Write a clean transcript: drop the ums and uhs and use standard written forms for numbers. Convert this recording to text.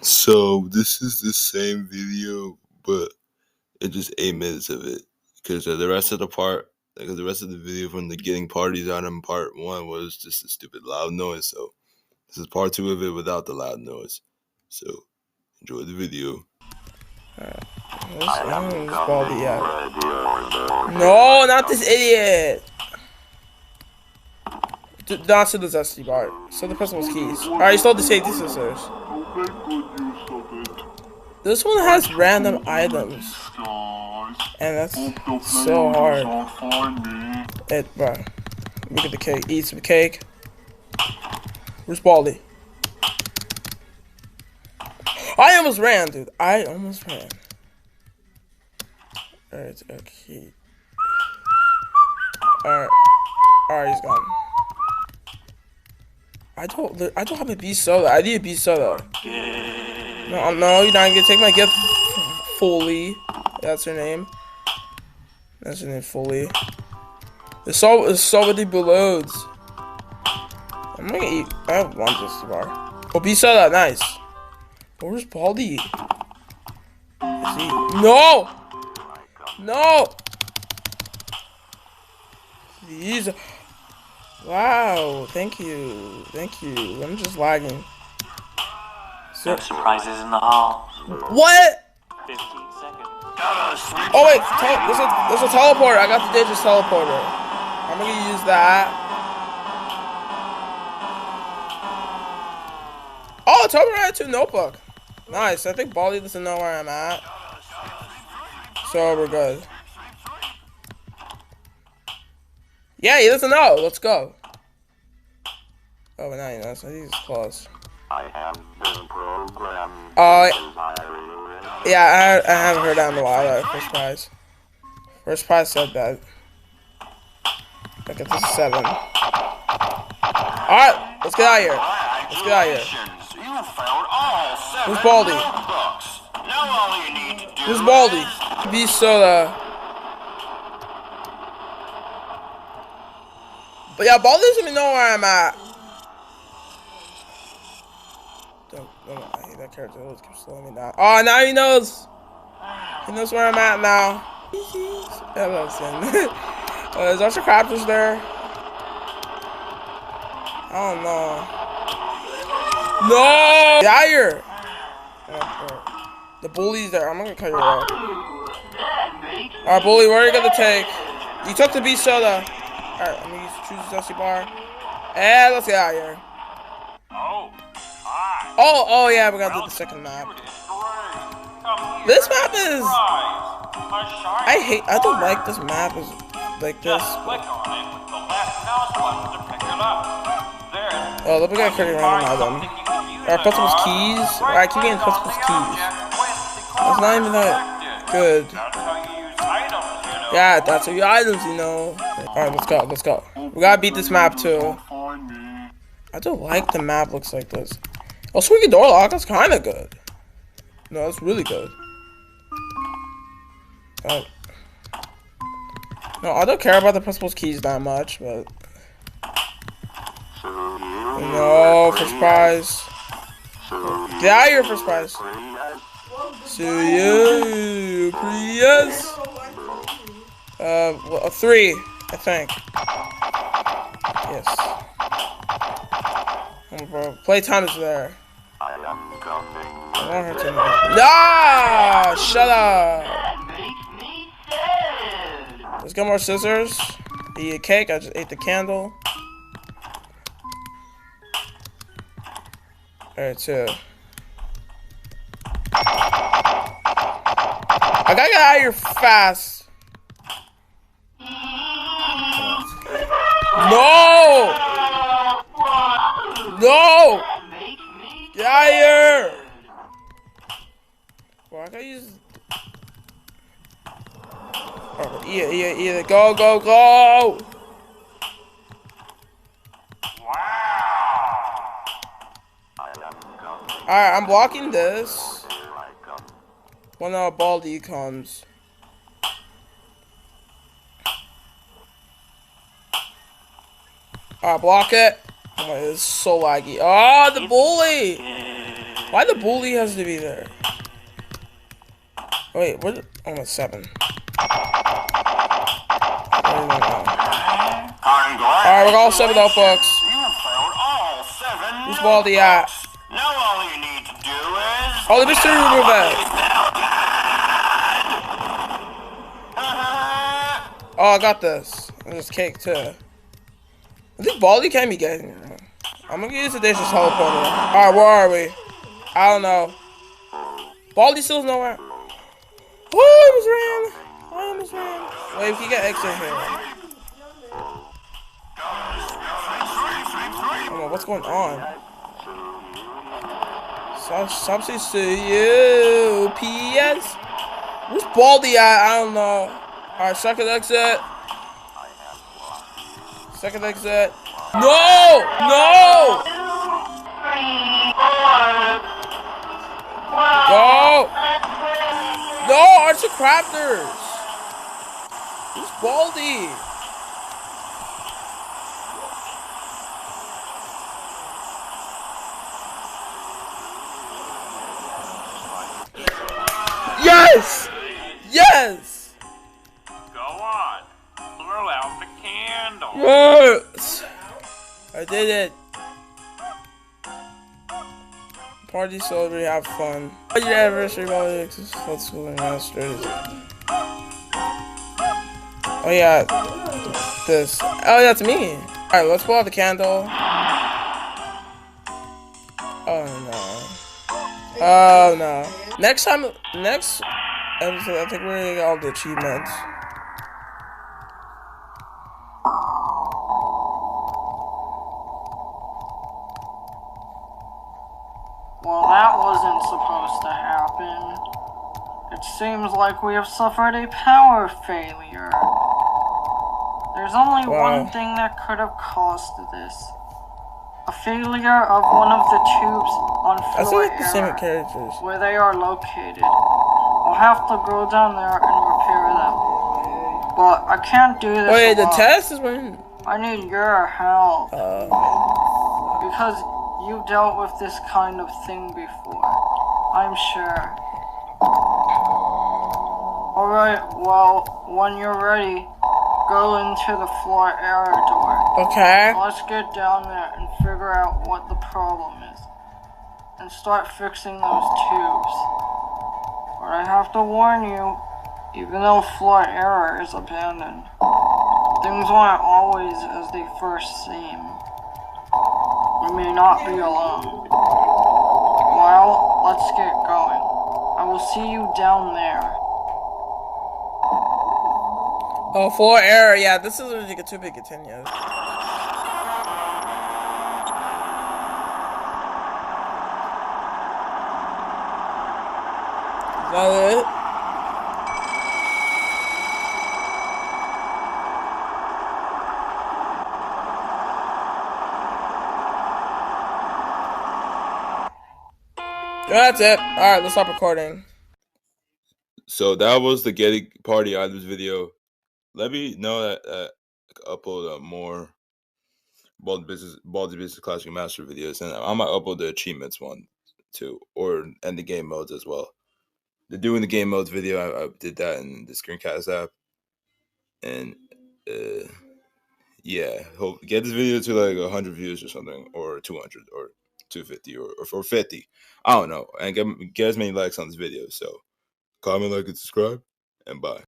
So this is the same video, but it's just 8 minutes of it because the rest of the video from the getting parties on in part one was just a stupid loud noise. So this is part two of it without the loud noise. So enjoy the video. Baldy, yeah. No, not this idiot. Not to the Zesty Bar. So the principal's keys. Alright, you stole the safety scissors. This one has random items. And that's so hard. Bro. Look at the cake. Eat some cake. Where's Baldy? I almost ran, dude. I almost ran. Alright, okay. Alright, he's gone. I don't have a B soda. I need a B soda. No, you're not gonna take my gift fully. That's her name. That's her name, fully. There's so many balloons. I'm gonna eat. I want this bar. Oh, B soda, nice. Where's Baldy? No! No! Jeez. Wow, thank you. I'm just lagging. No surprises in the hall. What? 15 seconds. Oh wait, there's a teleporter. I got the dangerous teleporter. I'm gonna use that. Oh, Toblerone 2 notebook. Nice. I think Baldy doesn't know where I'm at. So we're good. Yeah, he doesn't know. Let's go. Oh, but now he knows. I think he's close. I have been programmed. Yeah, I haven't heard that in a while. First prize. First prize said that. Okay, this is 7. Alright, let's get out of here. Let's get out of here. Who's Baldy? Who's Baldy? B soda. But yeah, Baldy doesn't even know where I'm at. Don't, I hate that character. It always keeps slowing me down. Oh, now he knows. He knows where I'm at now. Is Dr. Craptors there? I don't know. No! Get out here! The bully's there. I'm gonna cut you off. Alright, bully, where are you gonna take? You took the B soda. Alright, I'm gonna choose the Dusty Bar. And let's get out of here. Oh yeah, we gotta do the second map. This map is... I don't like this map is like this. Oh, look, we got a pretty random item. Our principal's keys. I keep getting principal's keys. That's not even that good. Yeah, that's the items, you know. Alright, let's go. We gotta beat this map too. I don't like the map looks like this. Oh, squeaky door lock, that's kinda good. No, that's really good. Oh. No, I don't care about the principal's keys that much, but... No, first prize. Get out of here, first prize. So you, Prius. 3, I think. Yes. Playtime is there. I am coming. I want her to know. Ah! Shut up! Let's get more scissors. Eat a cake. I just ate the candle. Alright, 2. I gotta get out of here fast. No! No! Get out of here! Well, I gotta use... Oh, eat it. Go! Alright, I'm blocking this. When Baldy comes. Alright, block it. Oh my, it's so laggy. Oh, the bully! Why the bully has to be there? Wait, what? Almost 7. Alright, we got all 7 notebooks. You found all 7 Who's Baldy at? Now all you need to do is... Oh, the mystery room event. Oh, I got this. And there's cake too. I think Baldy can be getting it. I'm gonna use the dishes teleporter. Alright, where are we? I don't know. Baldy still's nowhere. Oh, I almost ran. Wait, we can get extra here. Oh, what's going on? Subsidies to you, PS. Where's Baldy at? I don't know. Alright, second exit. Second exit. No! No! Go! No, Archer Crafters! Who's Baldy? Yes! Yes! Go on. Blow out the candle. Yes! I did it. Party, celebrate, have fun. Your anniversary, politics, let's go and masters. Oh yeah, this. Oh, that's me. All right, let's blow out the candle. Oh no. Oh no. Next episode, I think we're gonna get all the achievements. Well, that wasn't supposed to happen. It seems like we have suffered a power failure. There's only one thing that could have caused this. A failure of one of the tubes on I floor like the same error, characters. where they are located. I'll have to go down there and repair them. But I can't do this Wait, the alone. test is when. I need your help. Because you've dealt with this kind of thing before, I'm sure. Alright, well, when you're ready, go into the floor error door. Okay. Let's get down there and figure out what the problem is. And start fixing those tubes. But I have to warn you, even though floor error is abandoned, things aren't always as they first seem. We may not be alone. Well, let's get going. I will see you down there. Oh, floor error. Yeah, this is going to get too big continues. Is that it? That's it. Alright, let's stop recording. So that was the Getting Party Items video. Let me know that I can upload more Baldi Business Classic Master videos, and I might upload the achievements one too, and the game modes as well. The doing the game modes video, I did that in the Screencast app, and yeah, hope get this video to like 100 views or something, or 200, or 250, or 50. I don't know, and get as many likes on this video. So comment, like, and subscribe, and bye.